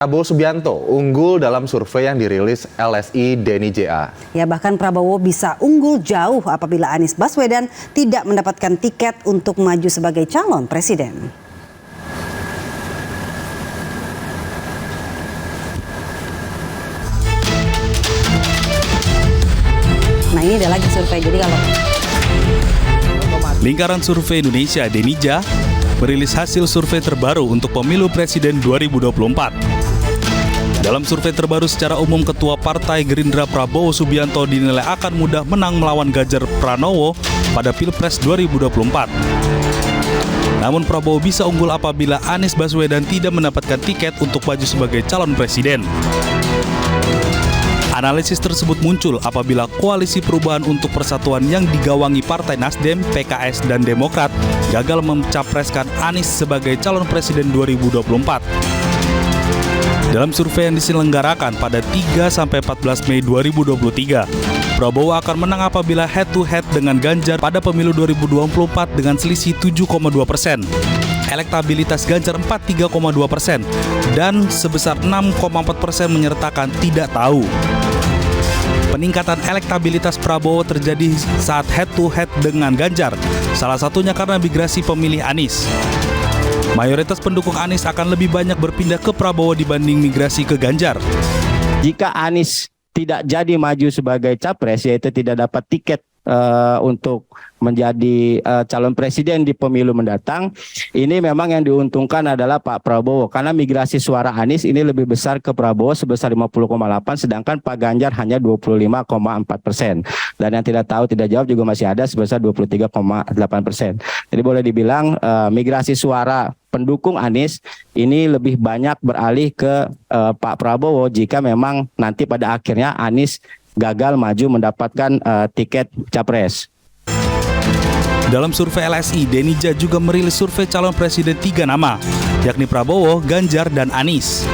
Prabowo Subianto unggul dalam survei yang dirilis LSI Denny.ja. Ya, bahkan Prabowo bisa unggul jauh apabila Anies Baswedan tidak mendapatkan tiket untuk maju sebagai calon presiden. Nah, ini ada lagi survei. Jadi kalau Lingkaran Survei Indonesia Denny.ja merilis hasil survei terbaru untuk pemilu presiden 2024. Dalam survei terbaru secara umum, Ketua Partai Gerindra Prabowo Subianto dinilai akan mudah menang melawan Ganjar Pranowo pada Pilpres 2024. Namun Prabowo bisa unggul apabila Anies Baswedan tidak mendapatkan tiket untuk maju sebagai calon presiden. Analisis tersebut muncul apabila Koalisi Perubahan untuk Persatuan yang digawangi Partai Nasdem, PKS, dan Demokrat gagal mencapreskan Anies sebagai calon presiden 2024. Dalam survei yang diselenggarakan pada 3-14 Mei 2023, Prabowo akan menang apabila head-to-head dengan Ganjar pada pemilu 2024 dengan selisih 7,2%. Elektabilitas Ganjar 43,2% dan sebesar 6,4% menyertakan tidak tahu. Peningkatan elektabilitas Prabowo terjadi saat head-to-head dengan Ganjar, salah satunya karena migrasi pemilih Anies. Mayoritas pendukung Anies akan lebih banyak berpindah ke Prabowo dibanding migrasi ke Ganjar. Jika Anies tidak jadi maju sebagai capres, yaitu tidak dapat tiket untuk menjadi calon presiden di pemilu mendatang, ini memang yang diuntungkan adalah Pak Prabowo, karena migrasi suara Anies ini lebih besar ke Prabowo sebesar 50,8, sedangkan Pak Ganjar hanya 25,4%. Dan yang tidak tahu tidak jawab juga masih ada sebesar 23,8%. Jadi boleh dibilang migrasi suara pendukung Anies ini lebih banyak beralih ke Pak Prabowo jika memang nanti pada akhirnya Anies gagal maju mendapatkan tiket capres. Dalam survei LSI, Denny.ja juga merilis survei calon presiden 3 nama, yakni Prabowo, Ganjar, dan Anies.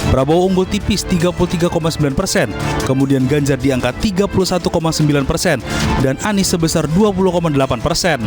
Prabowo unggul tipis 33,9%, kemudian Ganjar di angka 31,9%, dan Anies sebesar 20,8%.